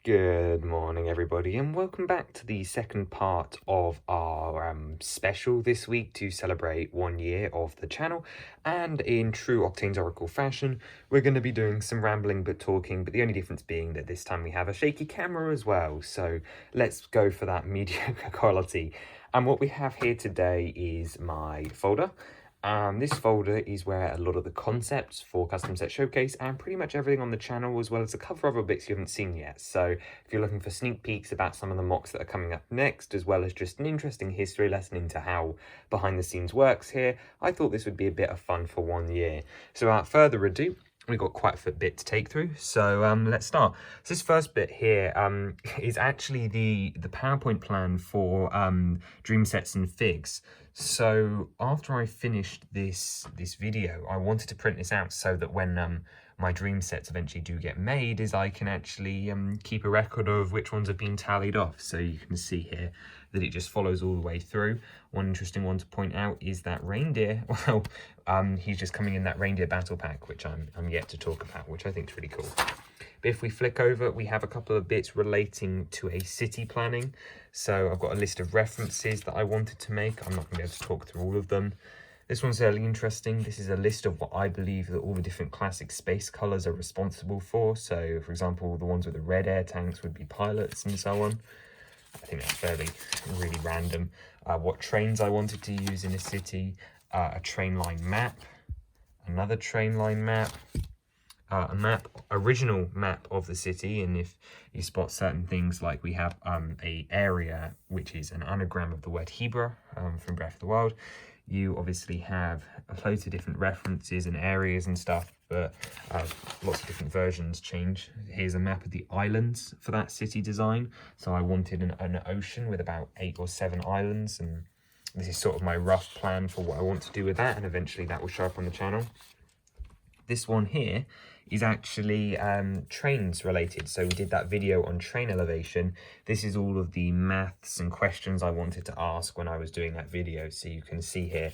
Good morning, everybody, and welcome back to the second part of our special this week to celebrate 1 year of the channel. And in true Octane's Oracle fashion, we're going to be doing some rambling but talking, but the only difference being that this time we have a shaky camera as well. So let's go for that mediocre quality. And what we have here today is my folder. This folder is where a lot of the concepts for Custom Set Showcase and pretty much everything on the channel, as well as a couple of other bits you haven't seen yet. So if you're looking for sneak peeks about some of the mocks that are coming up next, as well as just an interesting history lesson into how behind the scenes works here, I thought this would be a bit of fun for 1 year. So without further ado, we've got quite a bit to take through, so let's start. So this first bit here is actually the PowerPoint plan for Dream Sets and Figs. So after I finished this video, I wanted to print this out so that when my dream sets eventually do get made, is I can actually keep a record of which ones have been tallied off. So you can see here that it just follows all the way through. One interesting one to point out is that reindeer. Well, he's just coming in that reindeer battle pack, which I'm yet to talk about, which I think is really cool. But if we flick over, we have a couple of bits relating to a city planning. So I've got a list of references that I wanted to make. I'm not going to be able to talk through all of them. This one's fairly interesting. This is a list of what I believe that all the different classic space colors are responsible for. So, for example, the ones with the red air tanks would be pilots and so on. I think that's really random. What trains I wanted to use in a city, a train line map, another train line map, original map of the city, and if you spot certain things, like we have a area which is an anagram of the word Hebrew from Breath of the Wild. You obviously have loads of different references and areas and stuff, but lots of different versions change. Here's a map of the islands for that city design. So I wanted an ocean with about 8 or 7 islands, and this is sort of my rough plan for what I want to do with that, and eventually that will show up on the channel. This one here is actually trains related. So we did that video on train elevation. This is all of the maths and questions I wanted to ask when I was doing that video. So you can see here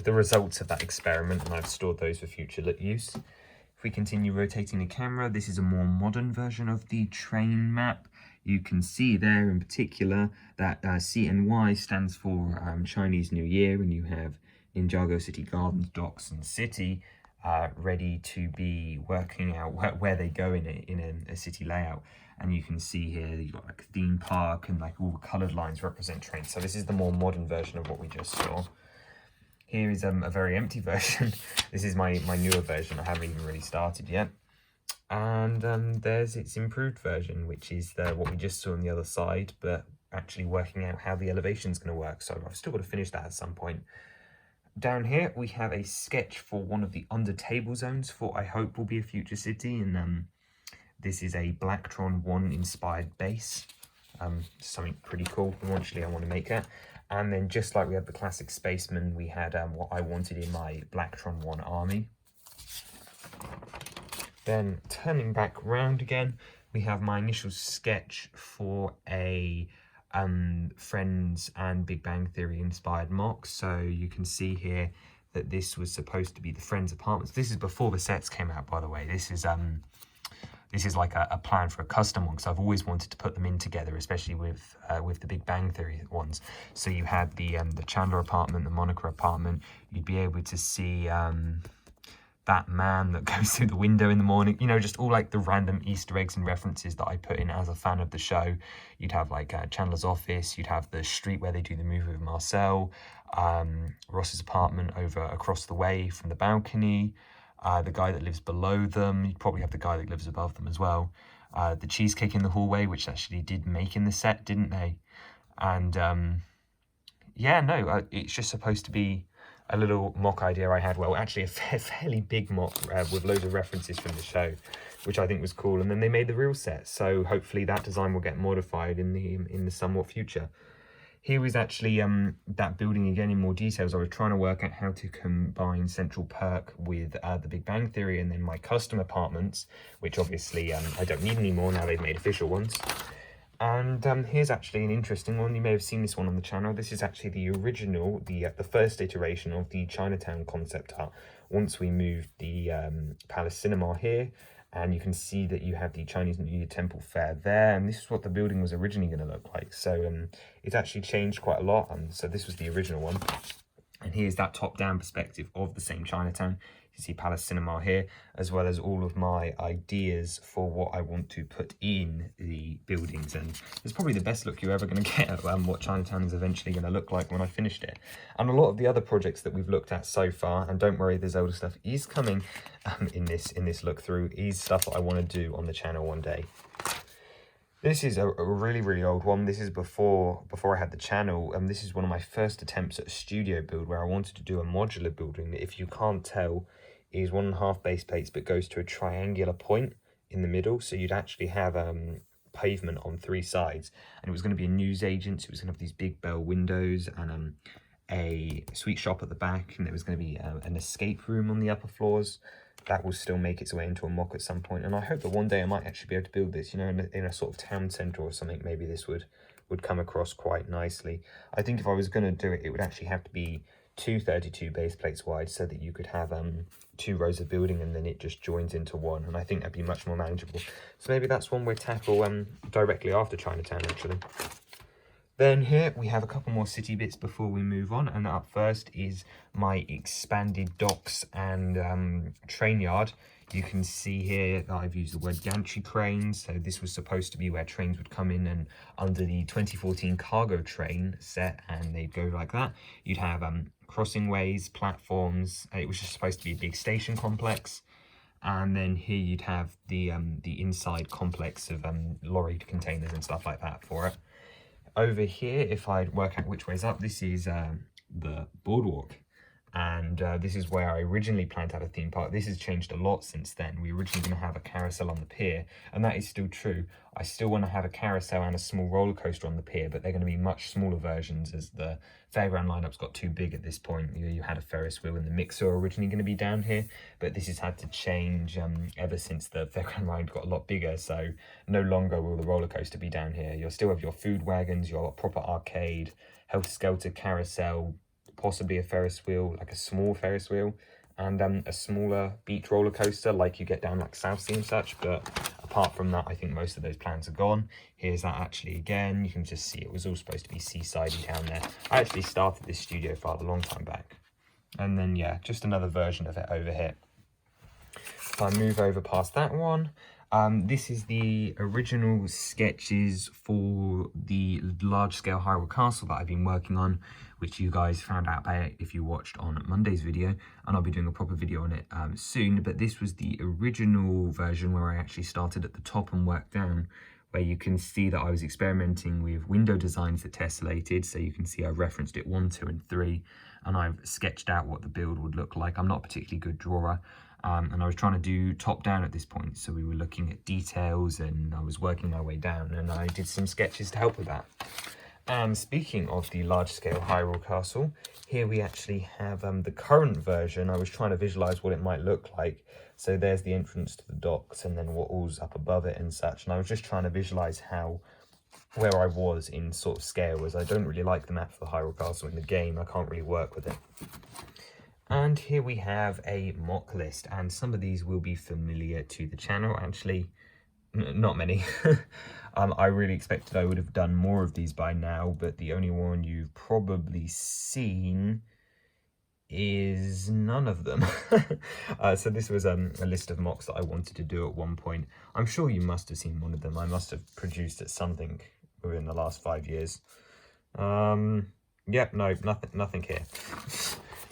the results of that experiment, and I've stored those for future use. If we continue rotating the camera, this is a more modern version of the train map. You can see there in particular that CNY stands for Chinese New Year, and you have Ninjago City Gardens, Docks and City ready to be working out where they go in a city layout. And you can see here that you've got like a theme park, and like all the coloured lines represent trains. So this is the more modern version of what we just saw. Here is a very empty version. This is my newer version. I haven't even really started yet. And there's its improved version, which is what we just saw on the other side, but actually working out how the elevation is going to work. So I've still got to finish that at some point. Down here, we have a sketch for one of the under table zones for I hope will be a future city, and this is a Blacktron 1 inspired base. Something pretty cool. Eventually, I want to make that. And then, just like we had the classic spaceman, we had what I wanted in my Blacktron 1 army. Then, turning back round again, we have my initial sketch for a Friends and Big Bang Theory inspired mock. So you can see here that this was supposed to be the Friends apartments. This is before the sets came out, by the way. This is like a plan for a custom one, because I've always wanted to put them in together, especially with the Big Bang Theory ones. So you had the Chandler apartment, the Monica apartment. You'd be able to see that man that goes through the window in the morning, you know, just all like the random Easter eggs and references that I put in as a fan of the show. You'd have like Chandler's office, you'd have the street where they do the movie with Marcel, Ross's apartment over across the way from the balcony, the guy that lives below them. You'd probably have the guy that lives above them as well. The cheesecake in the hallway, which actually did make in the set, didn't they? And yeah, no, it's just supposed to be a little mock idea I had. Well, actually a fairly big mock with loads of references from the show, which I think was cool. And then they made the real set, so hopefully that design will get modified in the somewhat future. Here is actually that building again in more details. I was trying to work out how to combine Central Perk with the Big Bang Theory, and then my custom apartments, which obviously I don't need anymore now they've made official ones. And here's actually an interesting one. You may have seen this one on the channel. This is actually the original, the first iteration of the Chinatown concept art. Once we moved the Palace Cinema here And you can see that you have the Chinese New Year Temple Fair there, and this is what the building was originally going to look like. So it's actually changed quite a lot, and so this was the original one. And here's that top-down perspective of the same Chinatown. You see Palace Cinema here, as well as all of my ideas for what I want to put in the buildings. And it's probably the best look you're ever going to get at what Chinatown is eventually going to look like when I finished it. And a lot of the other projects that we've looked at so far, and don't worry, there's older stuff is coming in this look through, is stuff that I want to do on the channel one day. This is a really, really old one. This is before I had the channel, and this is one of my first attempts at a studio build where I wanted to do a modular building that, if you can't tell, is 1.5 base plates but goes to a triangular point in the middle. So you'd actually have pavement on 3 sides, and it was going to be a newsagent. So it was going to have these big bell windows and a sweet shop at the back, and there was going to be an escape room on the upper floors. That will still make its way into a mock at some point, and I hope that one day I might actually be able to build this, you know, in a sort of town centre or something. Maybe this would come across quite nicely. I think if I was going to do it, it would actually have to be 2 32 base plates wide, so that you could have 2 rows of building and then it just joins into one, and I think that'd be much more manageable. So maybe that's one we'll tackle directly after Chinatown, actually. Then here we have a couple more city bits before we move on, and up first is my expanded docks and train yard. You can see here that I've used the word gantry cranes. So this was supposed to be where trains would come in, and under the 2014 cargo train set, and they'd go like that. You'd have crossing ways, platforms. It was just supposed to be a big station complex. And then here you'd have the inside complex of lorry containers and stuff like that for it. Over here, if I work out which way's up, this is the boardwalk. And this is where I originally planned to have a theme park. This has changed a lot since then. We were originally going to have a carousel on the pier, and that is still true. I still want to have a carousel and a small roller coaster on the pier, but they're going to be much smaller versions, as the fairground lineup's got too big at this point. You had a Ferris wheel and the mixer originally going to be down here, but this has had to change ever since the fairground line got a lot bigger. So no longer will the roller coaster be down here. You'll still have your food wagons, your proper arcade, Helter Skelter carousel, possibly a Ferris wheel, like a small Ferris wheel, and a smaller beach roller coaster like you get down like Southsea and such. But apart from that, I think most of those plans are gone. Here's that actually again. You can just see it was all supposed to be seasidey down there. I actually started this studio file a long time back. And then, yeah, just another version of it over here. If I move over past that one, this is the original sketches for the large-scale Hyrule Castle that I've been working on, which you guys found out about if you watched on Monday's video, and I'll be doing a proper video on it soon. But this was the original version where I actually started at the top and worked down, where you can see that I was experimenting with window designs that tessellated. So you can see I referenced it 1, 2, and 3, and I've sketched out what the build would look like. I'm not a particularly good drawer. And I was trying to do top down at this point, so we were looking at details and I was working my way down, and I did some sketches to help with that. And speaking of the large scale Hyrule Castle, here we actually have the current version. I was trying to visualize what it might look like. So there's the entrance to the docks and then what all's up above it and such, and I was just trying to visualize where I was in sort of scale, as I don't really like the map for the Hyrule Castle in the game. I can't really work with it. And here we have a mock list, and some of these will be familiar to the channel. Actually, not many. I really expected I would have done more of these by now, but the only one you've probably seen is none of them. So this was a list of mocks that I wanted to do at one point. I'm sure you must have seen one of them. I must have produced it something within the last 5 years. Yep, no, nothing here.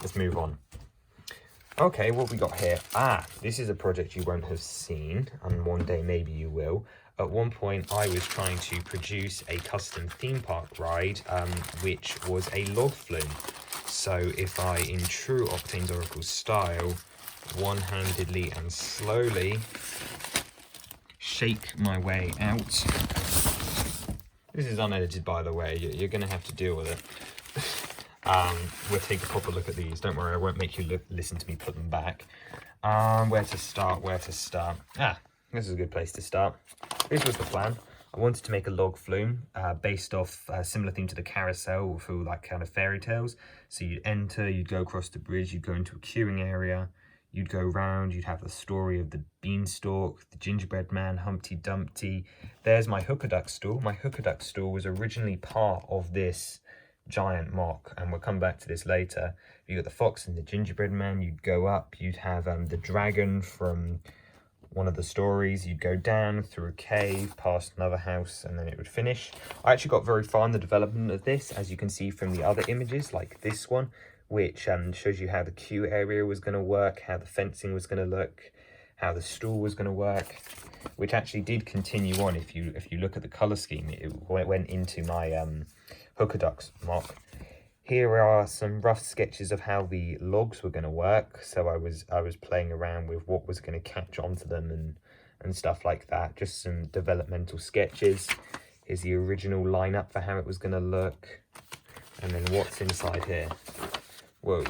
Let's move on. Okay, what we got here? This is a project you won't have seen, and one day maybe you will. At one point, I was trying to produce a custom theme park ride, which was a log flume. So if I, in true Octane's Oracle style, one-handedly and slowly shake my way out. This is unedited, by the way. You're going to have to deal with it. We'll take a proper look at these. Don't worry, I won't make you listen to me put them back. Where to start? This is a good place to start. This was the plan. I wanted to make a log flume based off a similar theme to the carousel, through like kind of fairy tales. So you'd enter, you'd go across the bridge, you'd go into a queuing area, you'd go round, you'd have the story of the beanstalk, the gingerbread man, Humpty Dumpty. There's my Hookah stall. My Hookah stall was originally part of this giant mock, and we'll come back to this later. You got the fox and the gingerbread man. You'd go up, you'd have the dragon from one of the stories. You'd go down through a cave, past another house, and then it would finish. I actually got very far in the development of this, as you can see from the other images, like this one, which shows you how the queue area was going to work, how the fencing was going to look, how the stall was going to work, which actually did continue on. If you look at the color scheme, it went into my Hookah Ducks mock. Here are some rough sketches of how the logs were going to work. So I was playing around with what was going to catch onto them and stuff like that. Just some developmental sketches. Here's the original lineup for how it was going to look, and then what's inside here. Whoa,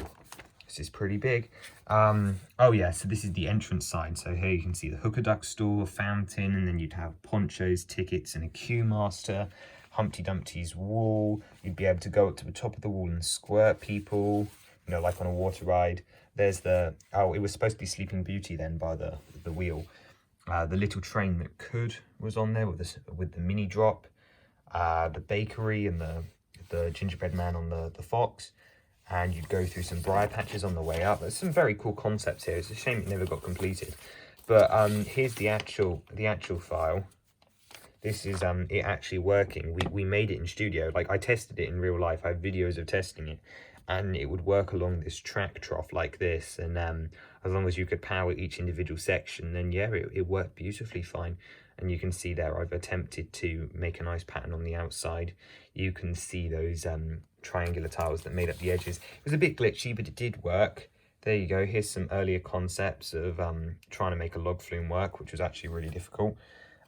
this is pretty big. Oh yeah, so this is the entrance side. So here you can see the Hookah Duck store, fountain, and then you'd have ponchos, tickets, and a queue master. Humpty Dumpty's wall. You'd be able to go up to the top of the wall and squirt people, you know, like on a water ride. There's the, oh, it was supposed to be Sleeping Beauty then by the wheel. The little train that could was on there with the mini drop. The bakery and the gingerbread man on the fox. And you'd go through some briar patches on the way up. There's some very cool concepts here. It's a shame it never got completed. But here's the actual file. This is it actually working. We made it in studio. Like, I tested it in real life. I have videos of testing it, and it would work along this track trough like this. And as long as you could power each individual section, then yeah, it worked beautifully fine. And you can see there, I've attempted to make a nice pattern on the outside. You can see those triangular tiles that made up the edges. It was a bit glitchy, but it did work. There you go. Here's some earlier concepts of trying to make a log flume work, which was actually really difficult.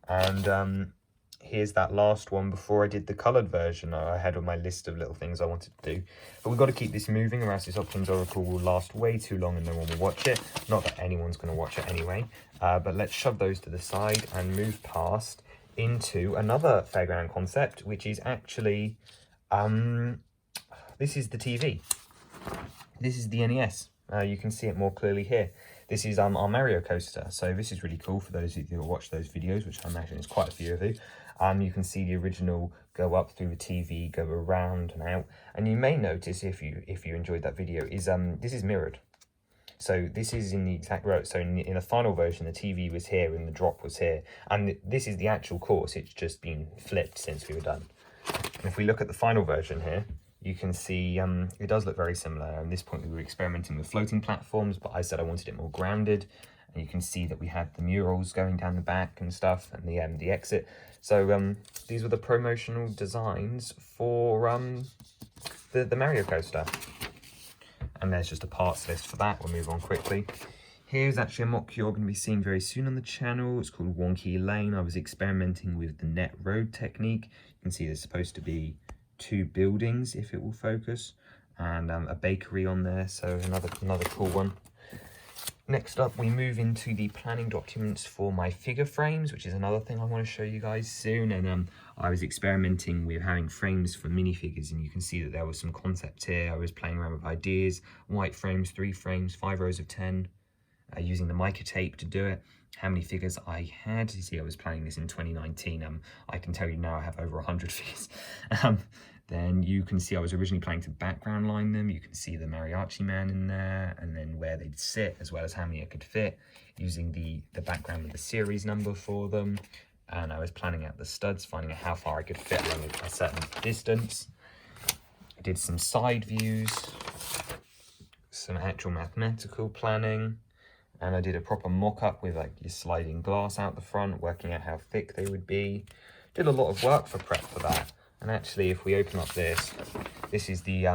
And here's that last one before I did the coloured version. I had on my list of little things I wanted to do. But we've got to keep this moving, or else this Optimus Oracle will last way too long and no one will watch it. Not that anyone's going to watch it anyway. But let's shove those to the side and move past into another fairground concept, which is actually, this is the TV. This is the NES. You can see it more clearly here. This is our Mario coaster. So this is really cool for those of you who watch those videos, which I imagine is quite a few of you. You can see the original go up through the TV, go around and out. And you may notice, if you enjoyed that video, is this is mirrored. So this is in the exact row. So in the final version, the TV was here and the drop was here. And this is the actual course. It's just been flipped since we were done. And if we look at the final version here, you can see it does look very similar. At this point, we were experimenting with floating platforms, but I said I wanted it more grounded. And you can see that we had the murals going down the back and stuff, and the exit. So these were the promotional designs for the Mario coaster. And there's just a parts list for that. We'll move on quickly. Here's actually a mock you're going to be seeing very soon on the channel. It's called Wonky Lane. I was experimenting with the net road technique. You can see there's supposed to be 2 buildings, if it will focus, and a bakery on there. So another cool one. Next up, we move into the planning documents for my figure frames, which is another thing I want to show you guys soon. And I was experimenting with having frames for minifigures, and you can see that there was some concepts here. I was playing around with ideas, white frames, 3 frames, 5 rows of 10, using the mica tape to do it. How many figures I had. You see, I was planning this in 2019. I can tell you now I have over 100 figures. Then you can see I was originally planning to background line them. You can see the Mariachi Man in there, and then where they'd sit, as well as how many I could fit, using the background with the series number for them. And I was planning out the studs, finding out how far I could fit along a certain distance. I did some side views, some actual mathematical planning, and I did a proper mock-up with like your sliding glass out the front, working out how thick they would be. Did a lot of work for prep for that. And actually, if we open up this is the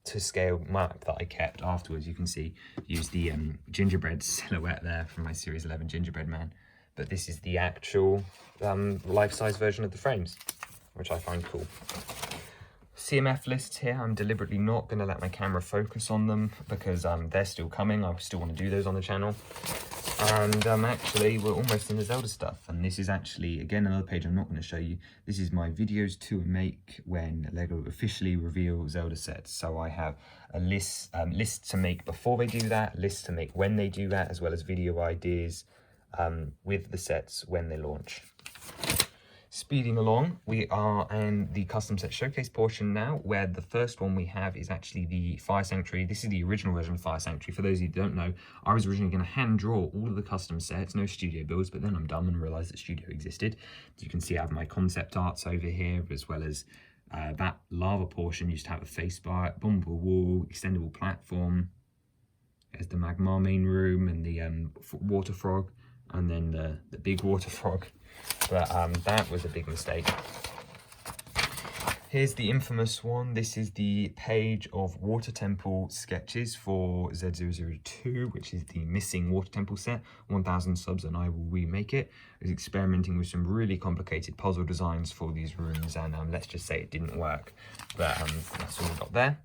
to scale map that I kept afterwards. You can see, use the gingerbread silhouette there from my Series 11 gingerbread man. But this is the actual life-size version of the frames, which I find cool. CMF lists here, I'm deliberately not going to let my camera focus on them because they're still coming. I still want to do those on the channel. And actually, we're almost in the Zelda stuff. And this is actually, again, another page I'm not going to show you. This is my videos to make when LEGO officially reveal Zelda sets. So I have a list to make before they do that, lists to make when they do that, as well as video ideas with the sets when they launch. Speeding along, we are in the custom set showcase portion now, where the first one we have is actually the Fire Sanctuary. This is the original version of Fire Sanctuary. For those of you who don't know, I was originally going to hand draw all of the custom sets, no studio builds, but then I'm dumb and realised that studio existed. As you can see, I have my concept arts over here, as well as that lava portion used to have a face bar, bumpable wall, extendable platform. There's the Magmar main room and the water frog, and then the big water frog. But that was a big mistake. Here's the infamous one. This is the page of Water Temple sketches for Z002, which is the missing Water Temple set. 1,000 subs and I will remake it. I was experimenting with some really complicated puzzle designs for these rooms, and let's just say it didn't work. But that's all we got there.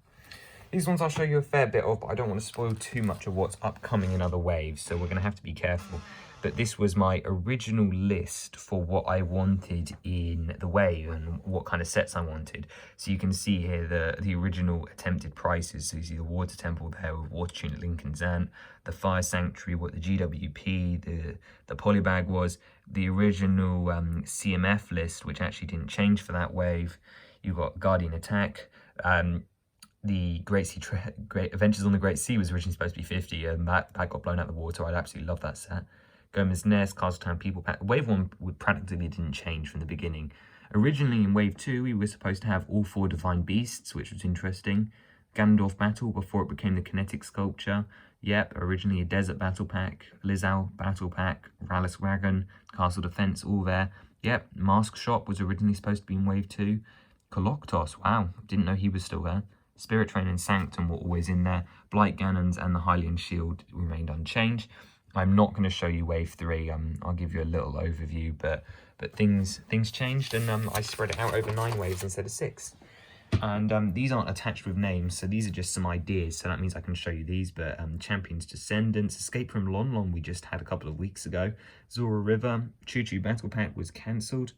These ones I'll show you a fair bit of, but I don't want to spoil too much of what's upcoming in other waves, so we're going to have to be careful. But this was my original list for what I wanted in the wave and what kind of sets I wanted. So you can see here the original attempted prices. So you see the Water Temple there with Water Tunic Link and Zant, the Fire Sanctuary, what the GWP, the Polybag was, the original CMF list, which actually didn't change for that wave. You got Guardian Attack. The Great Adventures on the Great Sea was originally supposed to be 50, and that got blown out of the water. I'd absolutely love that set. Gomez Nest, Castletown People Pack. Wave 1 practically didn't change from the beginning. Originally in Wave 2, we were supposed to have all 4 Divine Beasts, which was interesting. Ganondorf Battle before it became the Kinetic Sculpture. Yep, originally a Desert Battle Pack, Lizal Battle Pack, Rallis Wagon, Castle Defense, all there. Yep, Mask Shop was originally supposed to be in Wave 2. Koloktos, wow, didn't know he was still there. Spirit Train and Sanctum were always in there. Blight Ganons and the Hylian Shield remained unchanged. I'm not going to show you Wave 3. I'll give you a little overview, but things changed, and I spread it out over 9 waves instead of 6. And these aren't attached with names, so these are just some ideas. So that means I can show you these. But Champions Descendants, Escape from Lon Lon we just had a couple of weeks ago. Zora River, Choo Choo Battle Pack was cancelled.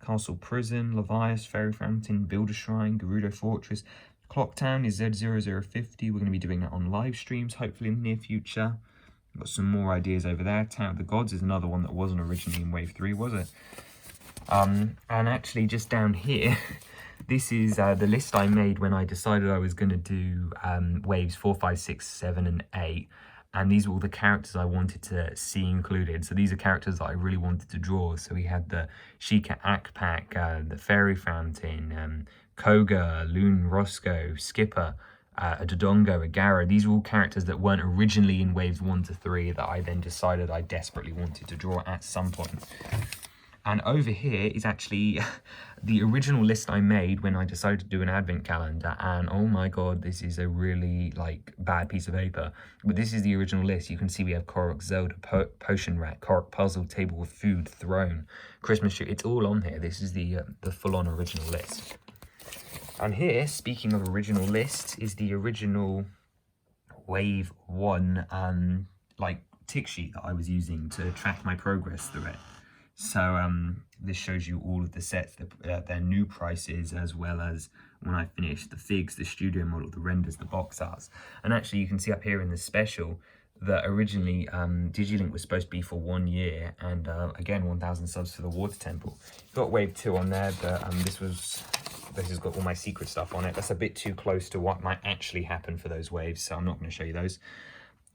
Castle Prison, Levias, Fairy Fountain, Builder Shrine, Gerudo Fortress. Clocktown is Z0050. We're going to be doing that on live streams, hopefully in the near future. Got some more ideas over there. Tower of the Gods is another one that wasn't originally in Wave 3, was it? And actually, just down here, this is the list I made when I decided I was going to do Waves 4, 5, 6, 7, and 8. And these were all the characters I wanted to see included. So these are characters that I really wanted to draw. So we had the Sheikah Akpak, the Fairy Fountain, Koga, Loon Roscoe, Skipper, a Dodongo, a Gara. These are all characters that weren't originally in Waves 1 to 3 that I then decided I desperately wanted to draw at some point. And over here is actually the original list I made when I decided to do an advent calendar. And oh my god, this is a really bad piece of paper. But this is the original list. You can see we have Korok, Zelda, Potion Rack, Korok Puzzle, Table with Food, Throne, Christmas Tree. It's all on here. This is the full-on original list. And here, speaking of original list, is the original Wave 1 tick sheet that I was using to track my progress through it. So this shows you all of the sets, their new prices, as well as when I finished the figs, the studio model, the renders, the box arts. And actually you can see up here in the special that originally Digilink was supposed to be for 1 year, and again 1,000 subs for the Water Temple. Got Wave 2 on there, but this has got all my secret stuff on it. That's a bit too close to what might actually happen for those waves, so I'm not going to show you those.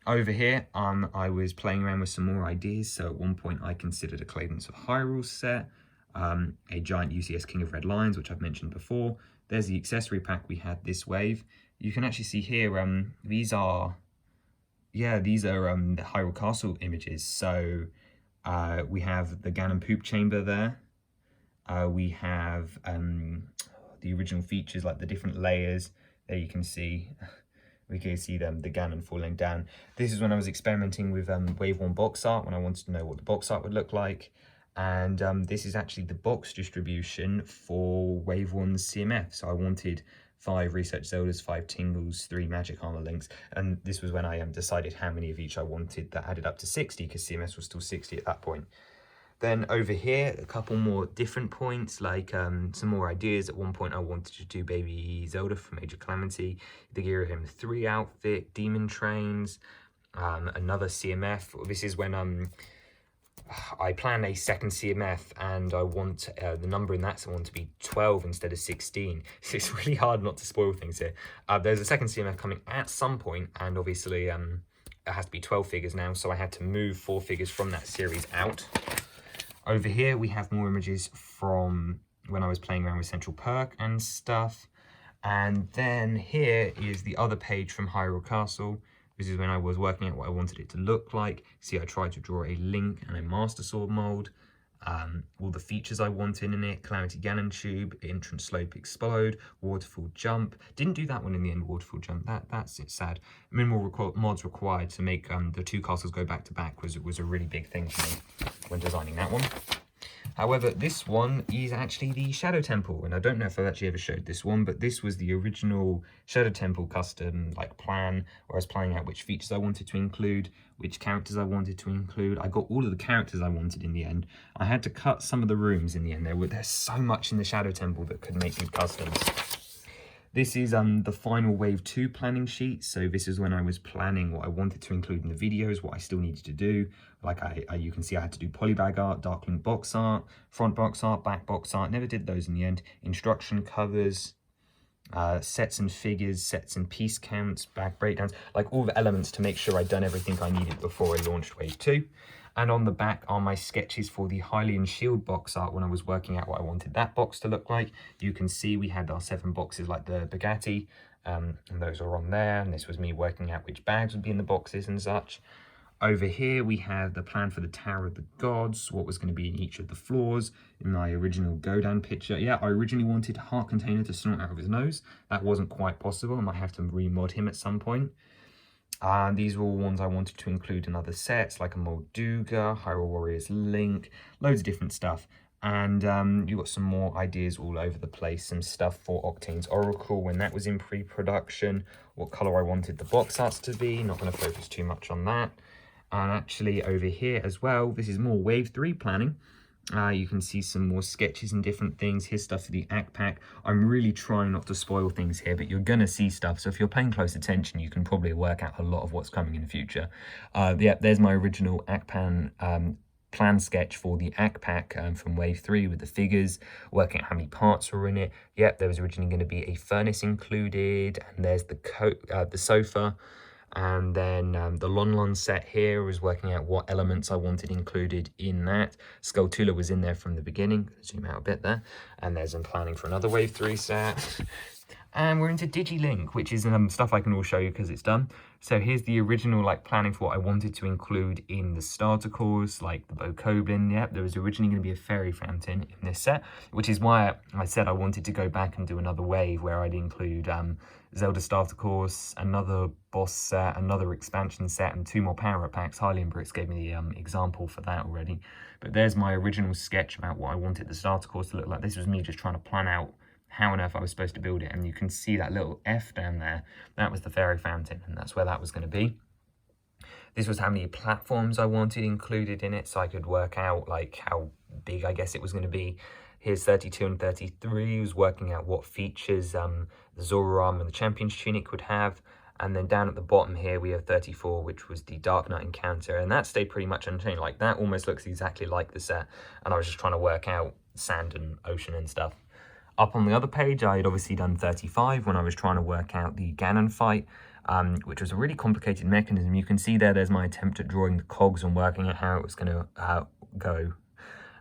Over here, I was playing around with some more ideas. So at one point I considered a Cadence of Hyrule set, a giant UCS King of Red Lions, which I've mentioned before. There's the accessory pack we had this wave. You can actually see here, these are the Hyrule Castle images. So we have the Ganon Poop Chamber there. We have the original features, like the different layers. There you can see. We can see the Ganon falling down. This is when I was experimenting with Wave 1 box art, when I wanted to know what the box art would look like. And this is actually the box distribution for Wave 1's CMF. So I wanted 5 Research Zeldas, 5 Tingles, 3 Magic Armor Links, and this was when I decided how many of each I wanted. That added up to 60 because CMS was still 60 at that point. Then over here, a couple more different points, like some more ideas. At one point I wanted to do Baby Zelda from Age of Calamity, the Girahim 3 outfit, Demon Trains, another CMF. This is when I plan a second CMF and I want the number in that, so I want to be 12 instead of 16. So it's really hard not to spoil things here. There's a second CMF coming at some point, and obviously it has to be 12 figures now, so I had to move 4 figures from that series out. Over here we have more images from when I was playing around with Central Perk and stuff. And then here is the other page from Hyrule Castle. This is when I was working out what I wanted it to look like. See, I tried to draw a Link and a Master Sword mold. All the features I wanted in it: Calamity Ganon Tube, Entrance Slope Explode, Waterfall Jump. Didn't do that one in the end, Waterfall Jump. That's it, sad. Minimal mods required to make the 2 castles go back to back was a really big thing for me when designing that one. However, this one is actually the Shadow Temple, and I don't know if I've actually ever showed this one, but this was the original Shadow Temple custom plan, where I was planning out which features I wanted to include, which characters I wanted to include. I got all of the characters I wanted in the end. I had to cut some of the rooms in the end. There's so much in the Shadow Temple that could make good customs. This is the final Wave 2 planning sheet. So this is when I was planning what I wanted to include in the videos, what I still needed to do. Like you can see I had to do polybag art, Darklink box art, front box art, back box art. Never did those in the end. Instruction covers, sets and figures, sets and piece counts, back breakdowns, like all the elements to make sure I'd done everything I needed before I launched Wave 2. And on the back are my sketches for the Hylian Shield box art when I was working out what I wanted that box to look like. You can see we had our 7 boxes like the Bugatti, and those are on there. And this was me working out which bags would be in the boxes and such. Over here we have the plan for the Tower of the Gods, what was going to be in each of the floors. In my original Godan picture, yeah, I originally wanted Heart Container to snort out of his nose. That wasn't quite possible. I might have to remod him at some point. These were all ones I wanted to include in other sets, like a Molduga, Hyrule Warriors Link, loads of different stuff. And you got some more ideas all over the place, some stuff for Octane's Oracle when that was in pre-production, what colour I wanted the box arts to be, not going to focus too much on that. And actually over here as well, this is more Wave 3 planning. You can see some more sketches and different things. Here's stuff for the ACK Pack. I'm really trying not to spoil things here, but you're going to see stuff. So if you're paying close attention, you can probably work out a lot of what's coming in the future. Yeah, there's my original ACK plan sketch for the ACK Pack from Wave 3 with the figures, working out how many parts were in it. Yep, there was originally going to be a furnace included, and there's the sofa. And then the Lon set here was working out what elements I wanted included in that. Skulltula was in there from the beginning. Zoom out a bit there. And there's planning for another Wave 3 set. And we're into DigiLink, which is stuff I can all show you because it's done. So here's the original planning for what I wanted to include in the starter course, like the Bokoblin. Yep, there was originally going to be a fairy fountain in this set, which is why I said I wanted to go back and do another wave where I'd include Zelda starter course, another boss set, another expansion set, and 2 more power-up packs. Hylian Bricks gave me the example for that already. But there's my original sketch about what I wanted the starter course to look like. This was me just trying to plan out how on earth I was supposed to build it, and you can see that little F down there. That was the fairy fountain, and that's where that was going to be. This was how many platforms I wanted included in it, so I could work out how big I guess it was going to be. Here's 32 and 33, was working out what features the Zora arm and the Champion's Tunic would have. And then down at the bottom here we have 34, which was the Dark Knight encounter, and that stayed pretty much unchanged. That almost looks exactly like the set, and I was just trying to work out sand and ocean and stuff. Up on the other page, I had obviously done 35 when I was trying to work out the Ganon fight, which was a really complicated mechanism. You can see there's my attempt at drawing the cogs and working out how it was going to go.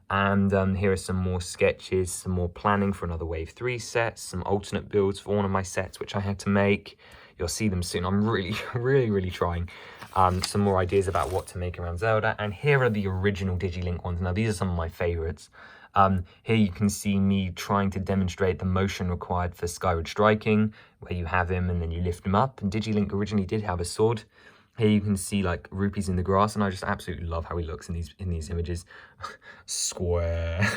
And here are some more sketches, some more planning for another Wave 3 set, some alternate builds for one of my sets, which I had to make. You'll see them soon. I'm really trying. Some more ideas about what to make around Zelda. And here are the original DigiLink ones. Now, these are some of my favorites. Here you can see me trying to demonstrate the motion required for Skyward Striking, where you have him and then you lift him up. And DigiLink originally did have a sword. Here you can see rupees in the grass, and I just absolutely love how he looks in these images. Square.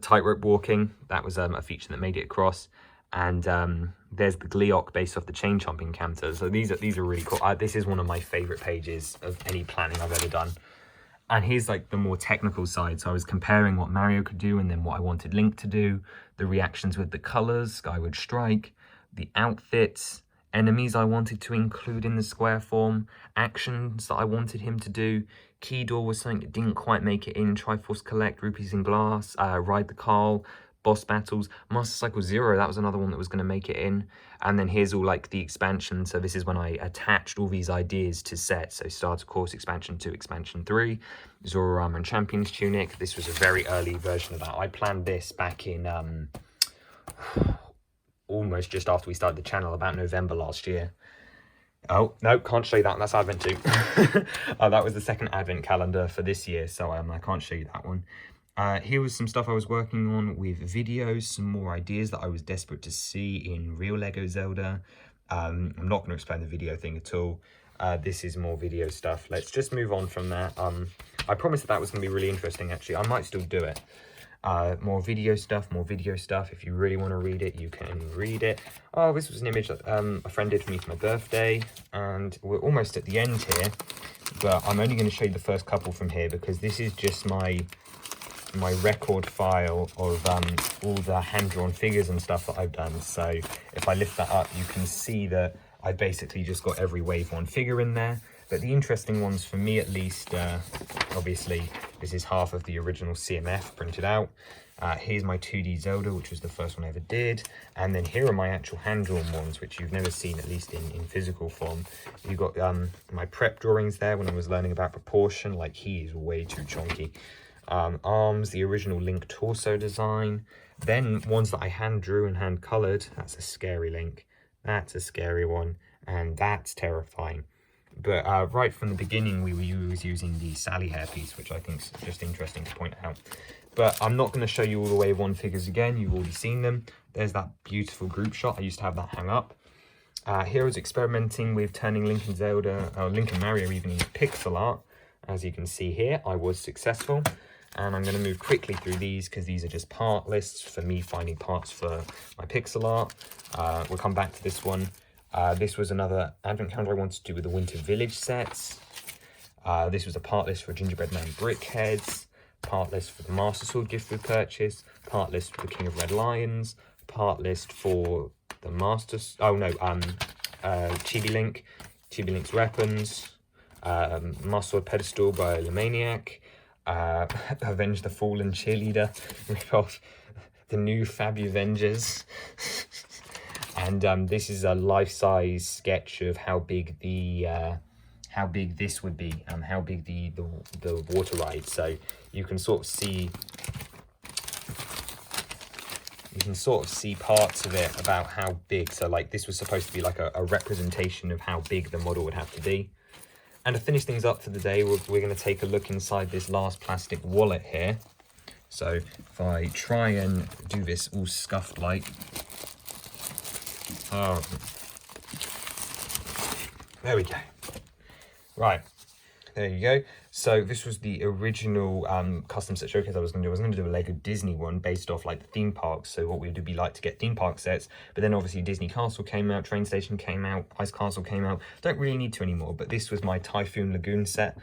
Tightrope walking, that was a feature that made it across. And there's the Gleeok based off the Chain Chomp encounter. So these are really cool. This is one of my favorite pages of any planning I've ever done. And here's like the more technical side. So I was comparing what Mario could do and then what I wanted Link to do, the reactions with the colors, Skyward Strike, the outfits, enemies I wanted to include in the square form, actions that I wanted him to do. Key Door was something that didn't quite make it in. Triforce Collect, Rupees in Glass, Ride the Carl, boss battles. Master Cycle Zero, that was another one that was going to make it in. And then here's all like the expansion. So this is when I attached all these ideas to sets. So Starter Course, Expansion 2, Expansion 3, Zoro Armor and Champion's Tunic. This was a very early version of that. I planned this back in almost just after we started the channel, about November last year. Oh, no, can't show you that. That's Advent 2. That was the second Advent calendar for this year, so I can't show you that one. Here was some stuff I was working on with videos, some more ideas that I was desperate to see in real Lego Zelda. I'm not going to explain the video thing at all. This is more video stuff. Let's just move on from that. I promised that was going to be really interesting, actually. I might still do it. More video stuff, more video stuff. If you really want to read it, you can read it. Oh, this was an image that a friend did for me for my birthday, and we're almost at the end here, but I'm only going to show you the first couple from here because this is just my record file of all the hand-drawn figures and stuff that I've done. So if I lift that up, you can see that I basically just got every Wave 1 figure in there. But the interesting ones, for me at least, obviously, this is half of the original CMF printed out. Here's my 2D Zelda, which was the first one I ever did. And then here are my actual hand-drawn ones, which you've never seen, at least in physical form. You've got my prep drawings there when I was learning about proportion. Like, he is way too chonky. Arms, the original Link torso design. Then ones that I hand-drew and hand-coloured. That's a scary Link. That's a scary one. And that's terrifying. But right from the beginning, we were using the Sally hairpiece, which I think is just interesting to point out. But I'm not going to show you all the Wave 1 figures again. You've already seen them. There's that beautiful group shot. I used to have that hung up. Here I was experimenting with turning Link and Zelda, or Link and Mario even into pixel art. As you can see here, I was successful. And I'm going to move quickly through these because these are just part lists for me finding parts for my pixel art. We'll come back to this one. This was another Advent calendar I wanted to do with the Winter Village sets. This was a part list for Gingerbread Man brick heads, part list for the Master Sword gift we purchased, part list for the King of Red Lions, part list for the Chibi Link, Chibi Link's weapons, Master Sword pedestal by Lumaniac, Avenge the Fallen cheerleader, rip off the new Fabi Avengers. And this is a life-size sketch of how big this would be, how big the water ride. So you can sort of see parts of it about how big. So like this was supposed to be like a representation of how big the model would have to be. And to finish things up for the day, we're going to take a look inside this last plastic wallet here. So if I try and do this all scuffed like. Oh, there we go. Right, there you go. So this was the original custom set showcase I was going to do. I was going to do a Lego Disney one based off like the theme parks. So what would it be like to get theme park sets? But then obviously Disney Castle came out, Train Station came out, Ice Castle came out. Don't really need to anymore. But this was my Typhoon Lagoon set.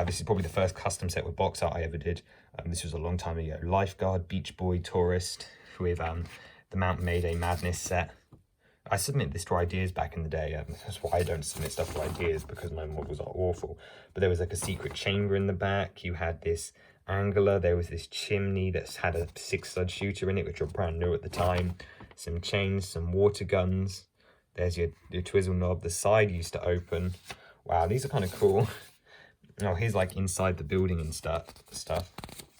This is probably the first custom set with box art I ever did. This was a long time ago. Lifeguard, Beach Boy, Tourist with the Mount Mayday Madness set. I submit this to ideas back in the day. That's why I don't submit stuff to ideas, because my models are awful. But there was like a secret chamber in the back. You had this angler. There was this chimney that's had a 6-stud shooter in it, which were brand new at the time. Some chains, some water guns. There's your twizzle knob. The side used to open. Wow, these are kind of cool. Oh, here's like inside the building and stuff,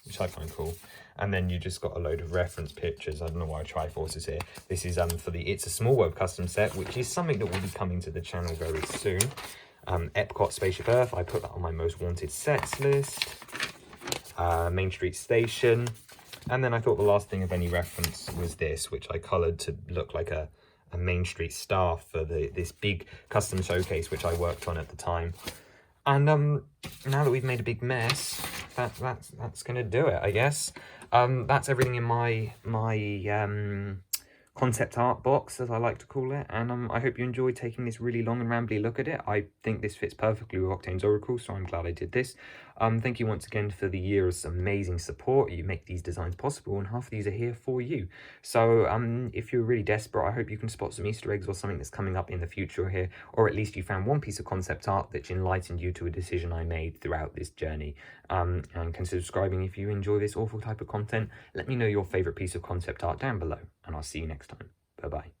which I find cool. And then you just got a load of reference pictures. I don't know why Triforce is here. This is for the It's a Small World custom set, which is something that will be coming to the channel very soon. Epcot Spaceship Earth, I put that on my most wanted sets list. Main Street Station. And then I thought the last thing of any reference was this, which I coloured to look like a Main Street star for this big custom showcase, which I worked on at the time. And now that we've made a big mess, that's going to do it, I guess. That's everything in my concept art box, as I like to call it, and I hope you enjoyed taking this really long and rambly look at it. I think this fits perfectly with Octane's Oracle, so I'm glad I did this. Thank you once again for the year's amazing support. You make these designs possible, and half of these are here for you. So if you're really desperate, I hope you can spot some Easter eggs or something that's coming up in the future here, or at least you found one piece of concept art that enlightened you to a decision I made throughout this journey. And consider subscribing if you enjoy this awful type of content. Let me know your favourite piece of concept art down below, and I'll see you next time. Bye-bye.